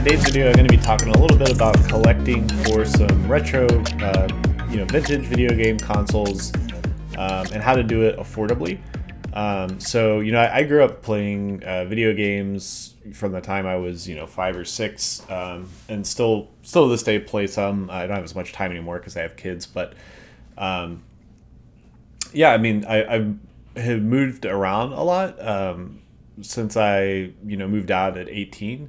today's video, I'm going to be talking a little bit about collecting for some retro, vintage video game consoles, and how to do it affordably. I grew up playing video games from the time I was, 5 or 6, and still to this day play some. I don't have as much time anymore because I have kids, but I have moved around a lot since I, moved out at 18.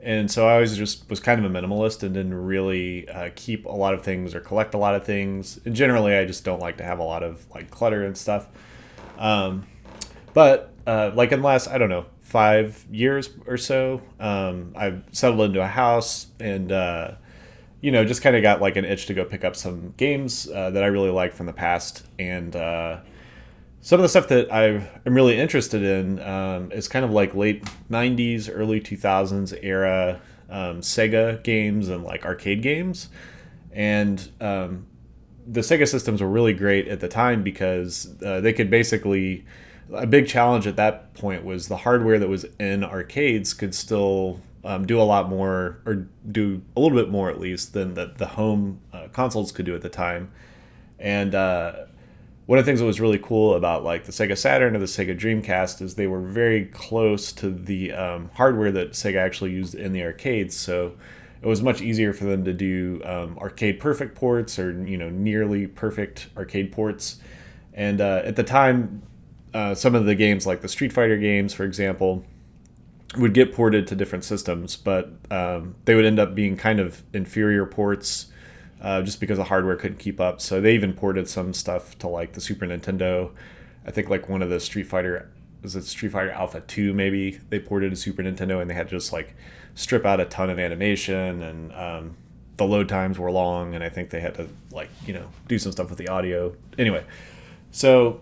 And so I always just was kind of a minimalist and didn't really keep a lot of things or collect a lot of things. And generally, I just don't like to have a lot of like clutter and stuff. But in the last, 5 years or so, I've settled into a house and, just kind of got like an itch to go pick up some games that I really like from the past. And some of the stuff that I'm really interested in is kind of like late 90s, early 2000s era Sega games and like arcade games. And the Sega systems were really great at the time because they could basically... A big challenge at that point was the hardware that was in arcades could still do a lot more, or do a little bit more at least, than the home consoles could do at the time. And one of the things that was really cool about like the Sega Saturn or the Sega Dreamcast is they were very close to the hardware that Sega actually used in the arcades. So it was much easier for them to do arcade perfect ports or nearly perfect arcade ports. And at the time, some of the games like the Street Fighter games, for example, would get ported to different systems, but they would end up being kind of inferior ports just because the hardware couldn't keep up. So they even ported some stuff to like the Super Nintendo. I think like one of the Street Fighter Alpha 2 maybe, they ported to Super Nintendo and they had to just like strip out a ton of animation, and the load times were long, and I think they had to like, do some stuff with the audio. Anyway, so...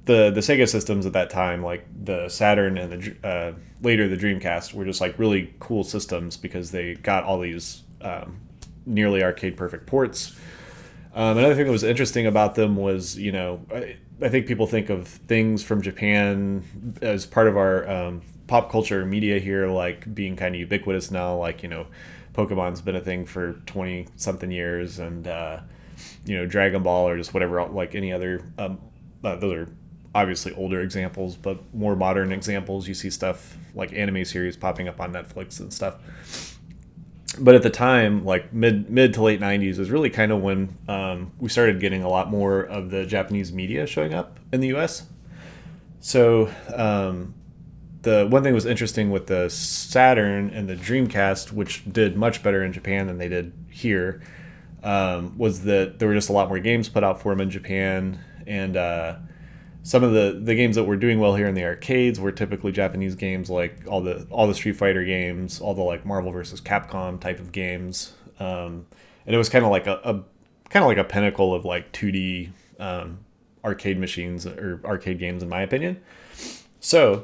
The Sega systems at that time, like the Saturn and the later the Dreamcast, were just like really cool systems because they got all these nearly arcade perfect ports. Another thing that was interesting about them was, I think people think of things from Japan as part of our pop culture media here, like being kind of ubiquitous now. Like, Pokemon's been a thing for 20 something years, and Dragon Ball or just whatever, like any other. Those are obviously older examples, but more modern examples, you see stuff like anime series popping up on Netflix and stuff. But at the time, like mid to late 90s is really kind of when we started getting a lot more of the Japanese media showing up in the US. So the one thing that was interesting with the Saturn and the Dreamcast, which did much better in Japan than they did here, was that there were just a lot more games put out for them in Japan. And some of the games that were doing well here in the arcades were typically Japanese games, like all the Street Fighter games, all the like Marvel versus Capcom type of games, and it was kind of like a pinnacle of like 2D arcade machines or arcade games, in my opinion. So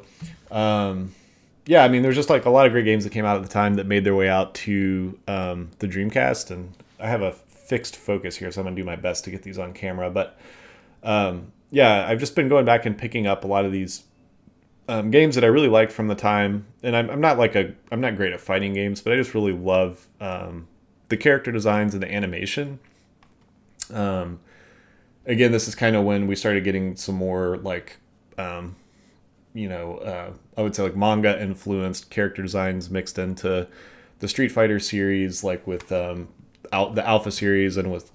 there's just like a lot of great games that came out at the time that made their way out to the Dreamcast, and I have a fixed focus here, so I'm gonna do my best to get these on camera, but. I've just been going back and picking up a lot of these games that I really liked from the time. And I'm not great at fighting games, but I just really love the character designs and the animation. Again, this is kind of when we started getting some more like, I would say like manga influenced character designs mixed into the Street Fighter series, like with the Alpha series and with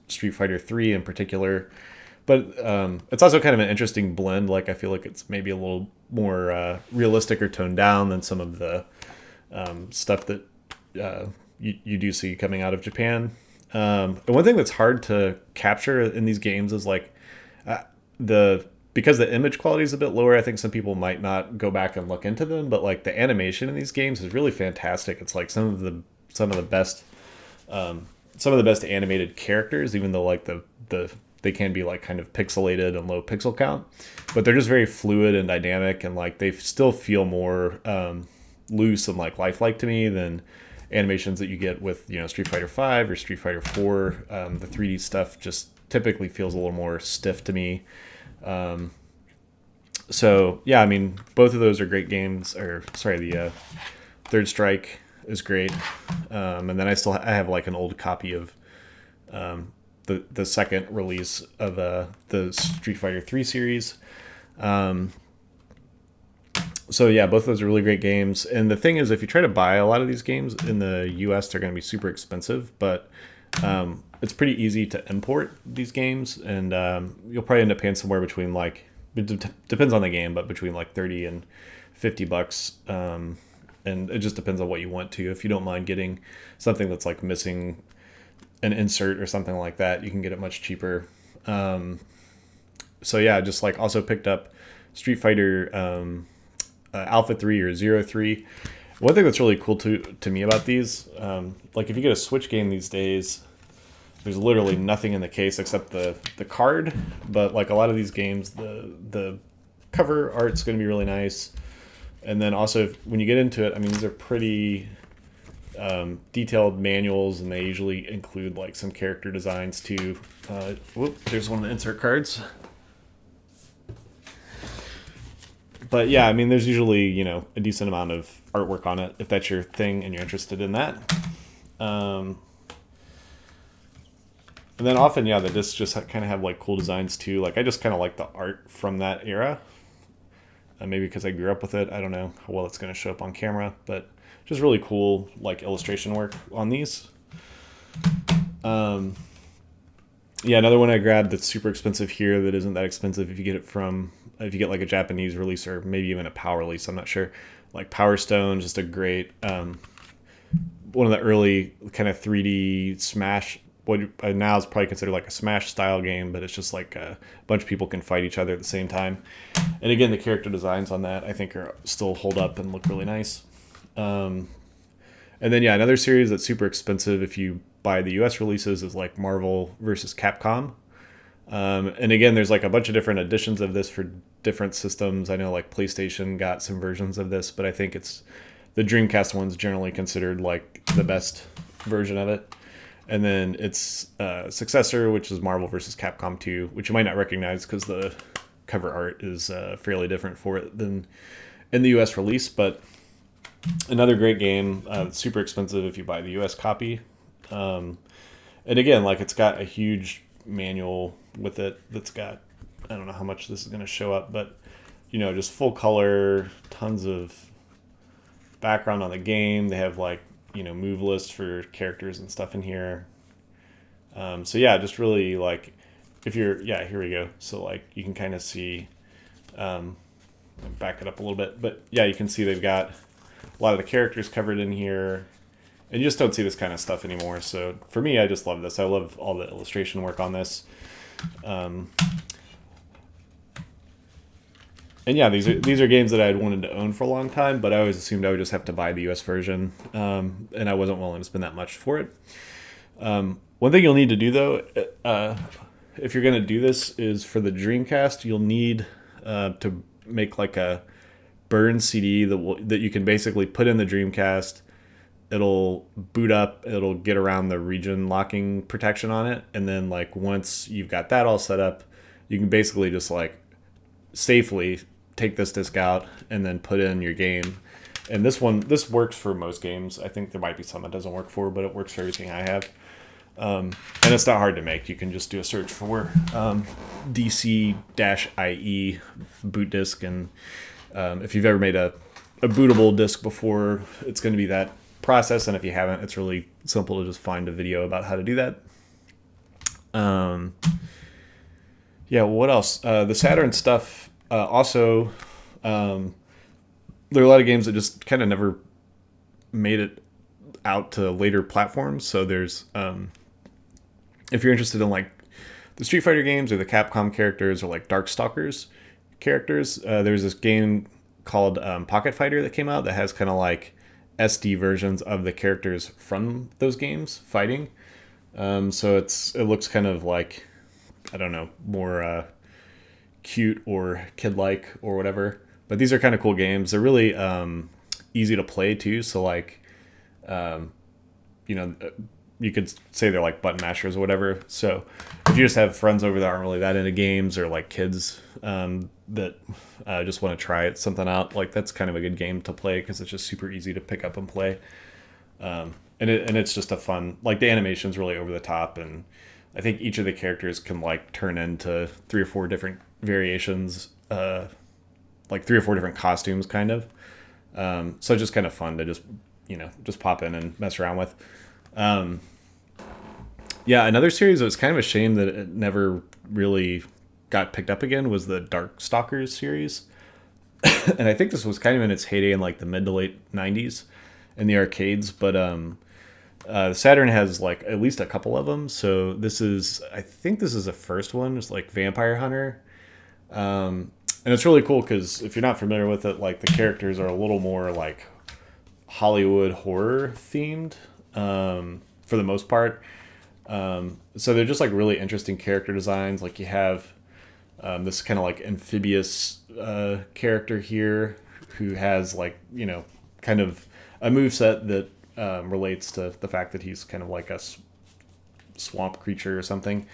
Street Fighter 3 in particular. But it's also kind of an interesting blend. Like, I feel like it's maybe a little more realistic or toned down than some of the stuff that you do see coming out of Japan. And one thing that's hard to capture in these games is like because the image quality is a bit lower. I think some people might not go back and look into them, but like the animation in these games is really fantastic. It's like some of the best animated characters, even though like they can be like kind of pixelated and low pixel count, but they're just very fluid and dynamic, and like they still feel more loose and like lifelike to me than animations that you get with Street Fighter 5 or Street Fighter 4. The 3D stuff just typically feels a little more stiff to me. So yeah, I mean, both of those are great games. Or sorry, the Third Strike is great. And then I have like an old copy of the second release of the Street Fighter 3 series. So yeah, both of those are really great games. And the thing is, if you try to buy a lot of these games in the US, they're going to be super expensive, but it's pretty easy to import these games, and you'll probably end up paying somewhere between like, depends on the game, but between like 30 and $50. And it just depends on what you want to. If you don't mind getting something that's like missing an insert or something like that, you can get it much cheaper. So yeah, just like also picked up Street Fighter Alpha 3 or Zero 3. One thing that's really cool to me about these, like if you get a Switch game these days, there's literally nothing in the case except the card. But like a lot of these games, the cover art's going to be really nice. And then also when you get into it, I mean, these are pretty detailed manuals, and they usually include like some character designs too. There's one of the insert cards. But yeah, I mean, there's usually, you know, a decent amount of artwork on it if that's your thing and you're interested in that. And then often, yeah, the discs just kind of have like cool designs too. Like I just kind of like the art from that era. Maybe because I grew up with it. I don't know how well it's going to show up on camera, but just really cool like illustration work on these. Yeah, another one I grabbed that's super expensive here that isn't that expensive if you get like a Japanese release or maybe even a PAL release, I'm not sure. Like Powerstone, just a great one of the early kind of 3D Smash. What now is probably considered like a Smash style game, but it's just like a bunch of people can fight each other at the same time. And again, the character designs on that I think are still hold up and look really nice. And then yeah, another series that's super expensive if you buy the US releases is like Marvel versus Capcom. And again, there's like a bunch of different editions of this for different systems. I know like PlayStation got some versions of this, but I think it's the Dreamcast one's generally considered like the best version of it. And then its successor, which is Marvel vs. Capcom 2, which you might not recognize because the cover art is fairly different for it than in the US release. But another great game, super expensive if you buy the US copy. And again, like it's got a huge manual with it that's got, I don't know how much this is going to show up, but you know, just full color, tons of background on the game. They have like, you know, move lists for characters and stuff in here. So yeah, just really like if you're, yeah, here we go. So like you can kind of see, back it up a little bit, but yeah, you can see they've got a lot of the characters covered in here, and you just don't see this kind of stuff anymore. So for me, I just love this. I love all the illustration work on this. And yeah, these are games that I had wanted to own for a long time, but I always assumed I would just have to buy the US version, and I wasn't willing to spend that much for it. One thing you'll need to do, though, if you're going to do this, is for the Dreamcast, you'll need to make like a burn CD that you can basically put in the Dreamcast. It'll boot up, it'll get around the region locking protection on it, and then like once you've got that all set up, you can basically just like safely take this disc out and then put in your game. And this works for most games. I think there might be some it doesn't work for, but it works for everything I have. And it's not hard to make. You can just do a search for DC-IE boot disk, and if you've ever made a bootable disk before, it's going to be that process. And if you haven't, it's really simple to just find a video about how to do that. Yeah, what else? The Saturn stuff. Also, there are a lot of games that just kind of never made it out to later platforms. So there's, if you're interested in like the Street Fighter games or the Capcom characters or like Darkstalkers characters, there's this game called Pocket Fighter that came out that has kind of like SD versions of the characters from those games fighting. So it looks kind of like, I don't know, more cute or kid-like or whatever. But these are kind of cool games. They're really easy to play too. So like, you know, you could say they're like button mashers or whatever. So if you just have friends over that aren't really that into games or like kids, that just want to try something out, like that's kind of a good game to play because it's just super easy to pick up and play. And it's just a fun, like the animation's really over the top, and I think each of the characters can like turn into three or four different variations, like three or four different costumes, kind of. So it's just kind of fun to just pop in and mess around with. Um, yeah, another series that was kind of a shame that it never really got picked up again was the Darkstalkers series. And I think this was kind of in its heyday in like the mid to late 90s in the arcades, but Saturn has like at least a couple of them. So I think this is the first one. It's like Vampire Hunter. And it's really cool because if you're not familiar with it, like the characters are a little more like Hollywood horror themed, for the most part. So they're just like really interesting character designs. Like you have this kind of like amphibious character here who has like, kind of a moveset that relates to the fact that he's kind of like a swamp creature or something.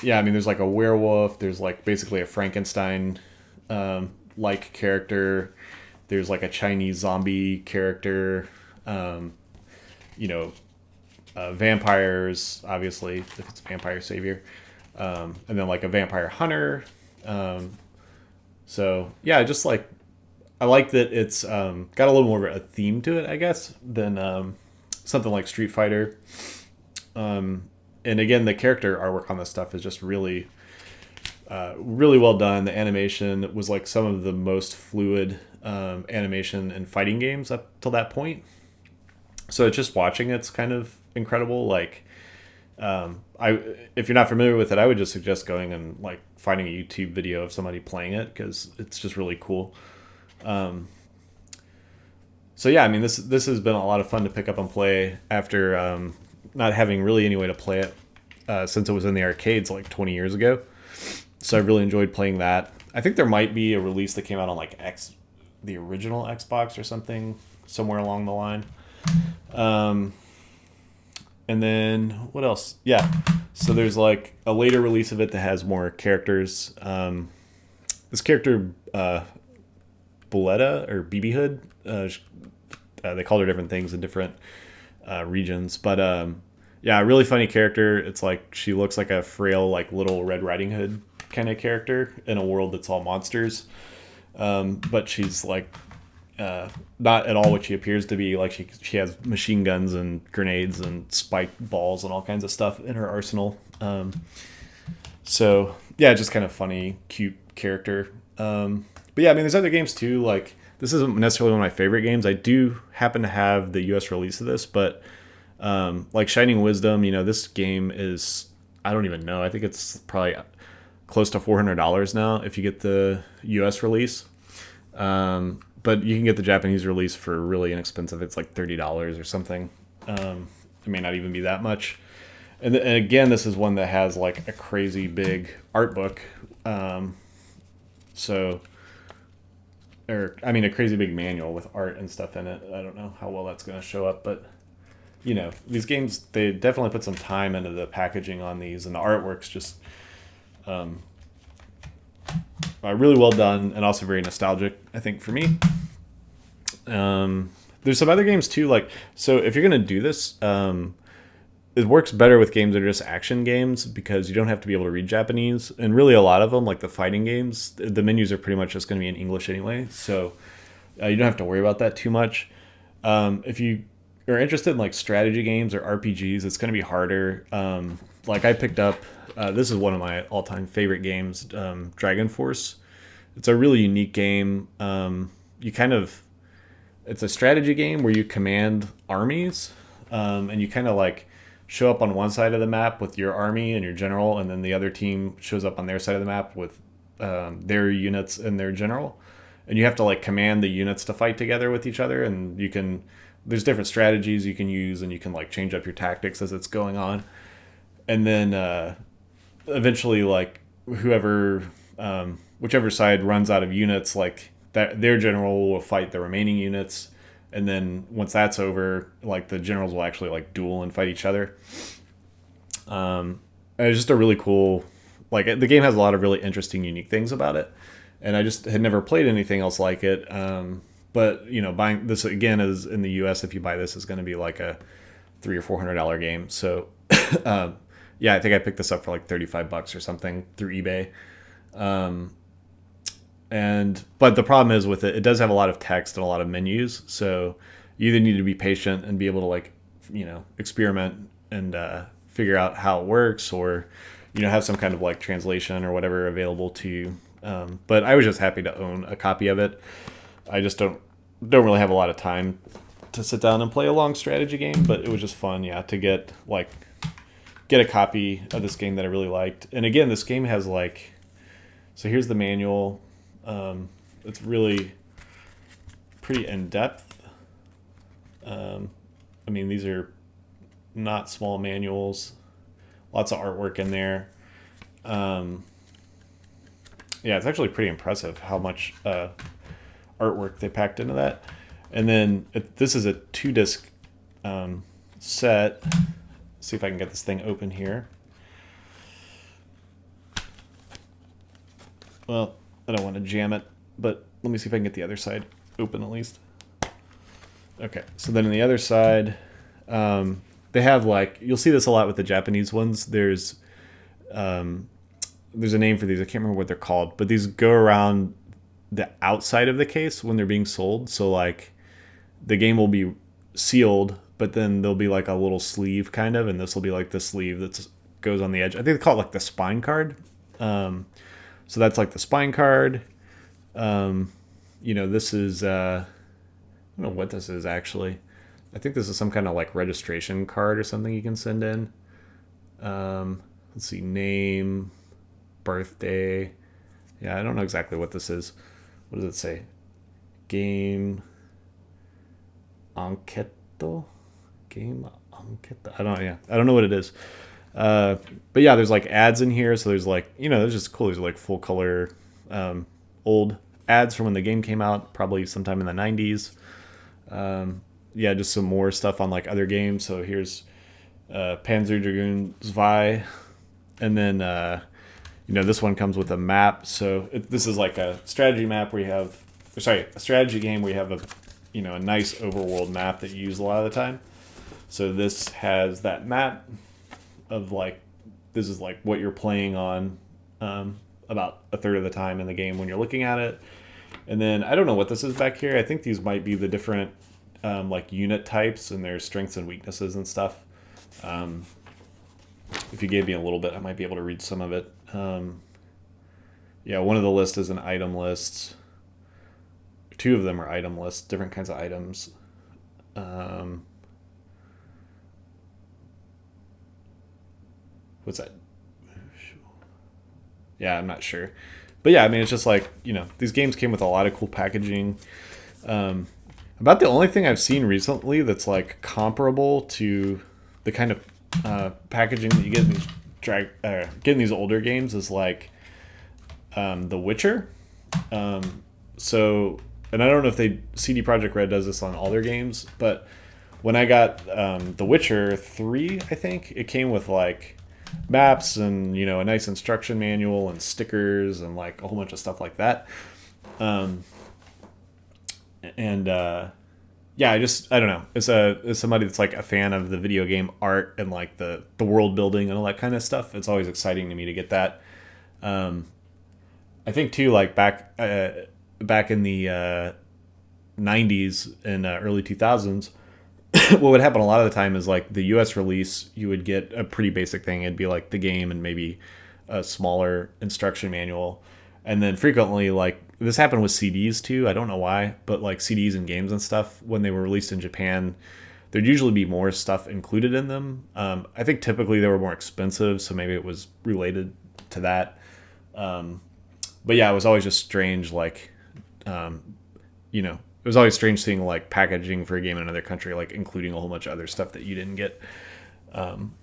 Yeah, I mean, there's like a werewolf. There's like basically a Frankenstein like character. There's like a Chinese zombie character. You know, Vampires, obviously, if it's Vampire Savior. And then like a Vampire Hunter. So yeah, just like I like that it's got a little more of a theme to it, I guess, than something like Street Fighter. And again, the character artwork on this stuff is just really, really well done. The animation was like some of the most fluid animation in fighting games up till that point. So just watching it's kind of incredible. Like, if you're not familiar with it, I would just suggest going and like finding a YouTube video of somebody playing it because it's just really cool. So yeah, I mean, this has been a lot of fun to pick up and play after not having really any way to play it since it was in the arcades like 20 years ago. So I really enjoyed playing that. I think there might be a release that came out on like the original Xbox or something somewhere along the line. And then what else? Yeah, so there's like a later release of it that has more characters. This character, Boletta or BB Hood, they call her different things in different regions, but yeah, a really funny character. It's like she looks like a frail, like little Red Riding Hood kind of character in a world that's all monsters. But she's like not at all what she appears to be. Like she has machine guns and grenades and spike balls and all kinds of stuff in her arsenal. So yeah, just kind of funny, cute character. But yeah, I mean, there's other games too. Like this isn't necessarily one of my favorite games. I do happen to have the US release of this, but like Shining Wisdom, this game is, I don't even know. I think it's probably close to $400 now if you get the US release. But you can get the Japanese release for really inexpensive. It's like $30 or something. It may not even be that much. And again, this is one that has like a crazy big art book. A crazy big manual with art and stuff in it. I don't know how well that's going to show up, but these games, they definitely put some time into the packaging on these, and the artwork's just really well done and also very nostalgic, I think, for me. There's some other games too, like, so if you're going to do this, it works better with games that are just action games because you don't have to be able to read Japanese. And really a lot of them, like the fighting games, the menus are pretty much just going to be in English anyway. So you don't have to worry about that too much. If you are interested in like strategy games or RPGs, it's going to be harder. Like I picked up, this is one of my all-time favorite games, Dragon Force. It's a really unique game. It's a strategy game where you command armies, and you kind of like show up on one side of the map with your army and your general, and then the other team shows up on their side of the map with their units and their general. And you have to like command the units to fight together with each other, and there's different strategies you can use, and you can like change up your tactics as it's going on. And then eventually, like whichever side runs out of units, like that, their general will fight the remaining units. And then once that's over, like the generals will actually like duel and fight each other. It's just a really cool like the game has a lot of really interesting, unique things about it, and I just had never played anything else like it. But buying this again is in the U.S. If you buy this, is going to be like a $300 or $400 game. So yeah, I think I picked this up for like $35 or something through eBay. But the problem is with it, it does have a lot of text and a lot of menus. So you either need to be patient and be able to like, experiment and figure out how it works, or, have some kind of like translation or whatever available to you. But I was just happy to own a copy of it. I just don't really have a lot of time to sit down and play a long strategy game, but it was just fun, yeah, to get a copy of this game that I really liked. And again, this game has like, so here's the manual. It's really pretty in-depth. I mean, these are not small manuals. Lots of artwork in there. Yeah, it's actually pretty impressive how much artwork they packed into that. And then this is a 2-disc set. Let's see if I can get this thing open here. Well, I don't want to jam it, but let me see if I can get the other side open at least. Okay, so then on the other side, they have like, you'll see this a lot with the Japanese ones. There's a name for these. I can't remember what they're called, but these go around the outside of the case when they're being sold. So like the game will be sealed, but then there'll be like a little sleeve kind of, and this will be like the sleeve that goes on the edge. I think they call it like the spine card. So that's like the spine card. This is, I don't know what this is actually. I think this is some kind of like registration card or something you can send in. Let's see, name, birthday. Yeah, I don't know exactly what this is. What does it say? Game Anketo? Game Anketo? I don't know what it is. But yeah, there's like ads in here. So there's like, there's just cool. There's like full color, old ads from when the game came out, probably sometime in the 90s. Yeah, just some more stuff on like other games. So here's Panzer Dragoon Zwei. And then, this one comes with a map. So this is like a strategy map where you have, a strategy game where you have a nice overworld map that you use a lot of the time. So this has that map of like, this is like what you're playing on about a third of the time in the game when you're looking at it. And then I don't know what this is back here. I think these might be the different like unit types and their strengths and weaknesses and stuff. If you gave me a little bit, I might be able to read some of it. Yeah, one of the lists is an item list. Two of them are item lists, different kinds of items. What's that? Yeah, I'm not sure. But yeah, I mean, it's just like, these games came with a lot of cool packaging. About the only thing I've seen recently that's like comparable to the kind of packaging that you get in these get in these older games is like The Witcher. So, and I don't know if CD Projekt Red does this on all their games, but when I got The Witcher 3, I think it came with like maps and a nice instruction manual and stickers and like a whole bunch of stuff like that. Yeah, I don't know. As somebody that's like a fan of the video game art and like the world building and all that kind of stuff, it's always exciting to me to get that. I think too, like back in the 90s and early 2000s, what would happen a lot of the time is like the US release, you would get a pretty basic thing. It'd be like the game and maybe a smaller instruction manual. And then frequently, like, this happened with CDs too. I don't know why, but like CDs and games and stuff, when they were released in Japan, there'd usually be more stuff included in them. I think typically they were more expensive, so maybe it was related to that. But yeah, it was always just strange, like, it was always strange seeing like packaging for a game in another country, like including a whole bunch of other stuff that you didn't get.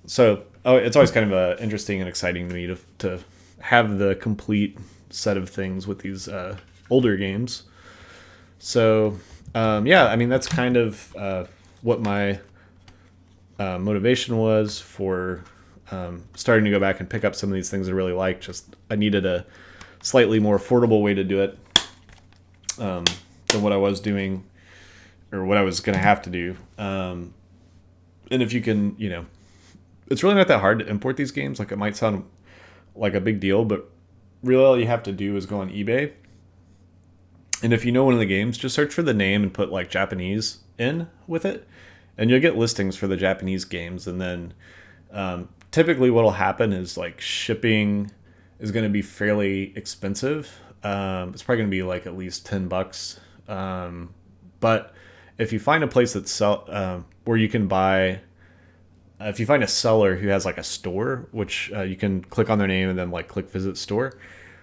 So it's always kind of interesting and exciting to me to have the complete set of things with these older games. So yeah, I mean, that's kind of what my motivation was for starting to go back and pick up some of these things I really like. Just I needed a slightly more affordable way to do it than what I was doing or what I was going to have to do. And if you can, it's really not that hard to import these games. Like, it might sound like a big deal, but really all you have to do is go on eBay. And if you know one of the games, just search for the name and put like Japanese in with it. And you'll get listings for the Japanese games. And then typically what will happen is like shipping is going to be fairly expensive. It's probably going to be like at least $10. But if you find a place that's where you can buy, if you find a seller who has like a store, which you can click on their name and then like click visit store.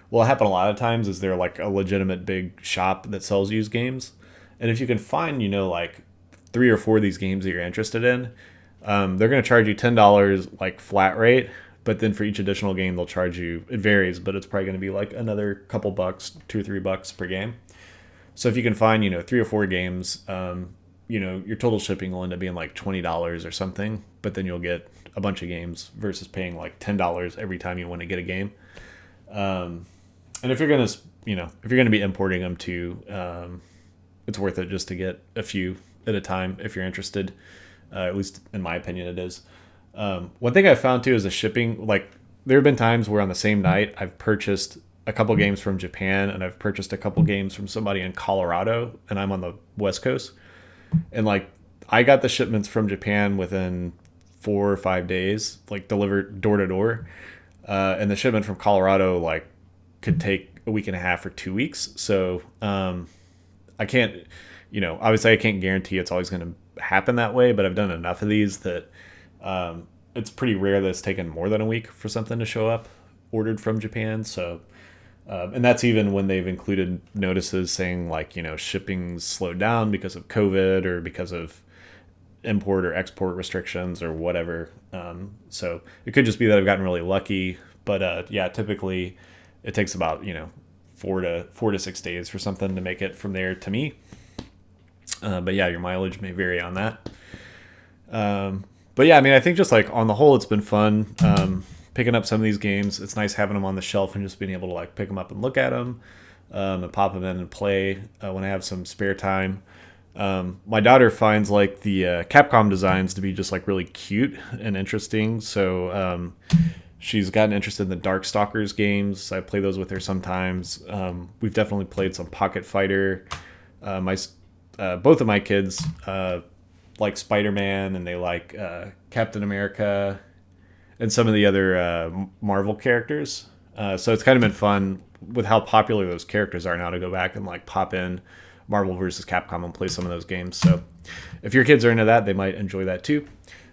Well, it happens a lot of times is they're like a legitimate big shop that sells used games. And if you can find, like 3 or 4 of these games that you're interested in, they're going to charge you $10 like flat rate. But then for each additional game, they'll charge you, it varies, but it's probably going to be like another couple bucks, $2 or $3 per game. So if you can find, 3 or 4 games, your total shipping will end up being like $20 or something, but then you'll get a bunch of games versus paying like $10 every time you want to get a game. And if you're going to, if you're going to be importing them too, it's worth it just to get a few at a time if you're interested. At least in my opinion, it is. One thing I found too is the shipping. Like, there have been times where on the same night I've purchased a couple games from Japan and I've purchased a couple games from somebody in Colorado, and I'm on the West Coast. And like, I got the shipments from Japan within 4 or 5 days, like delivered door to door. And the shipment from Colorado like could take a week and a half or 2 weeks. So I can't, obviously I can't guarantee it's always going to happen that way, but I've done enough of these that it's pretty rare that it's taken more than a week for something to show up ordered from Japan. So, and that's even when they've included notices saying like, shipping's slowed down because of COVID or because of import or export restrictions or whatever. So it could just be that I've gotten really lucky, but yeah, typically it takes about, 4 to 6 days for something to make it from there to me. But yeah, your mileage may vary on that. But yeah, I mean, I think just like on the whole, it's been fun picking up some of these games. It's nice having them on the shelf and just being able to like pick them up and look at them and pop them in and play when I have some spare time. My daughter finds like the Capcom designs to be just like really cute and interesting. So she's gotten interested in the Darkstalkers games. I play those with her sometimes. We've definitely played some Pocket Fighter. Both of my kids like Spider-Man, and they like Captain America and some of the other Marvel characters. So it's kind of been fun with how popular those characters are now to go back and like pop in Marvel versus Capcom and play some of those games. So if your kids are into that, they might enjoy that too.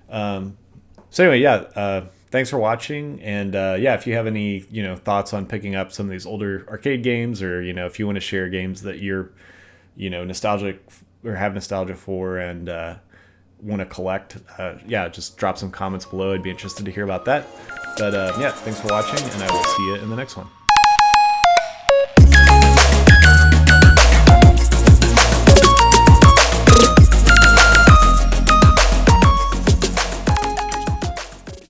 So anyway, yeah, thanks for watching. And yeah, if you have any, thoughts on picking up some of these older arcade games, or, if you want to share games that you're, nostalgic or have nostalgia for and want to collect, yeah, just drop some comments below. I'd be interested to hear about that. But yeah, thanks for watching, and I will see you in the next one.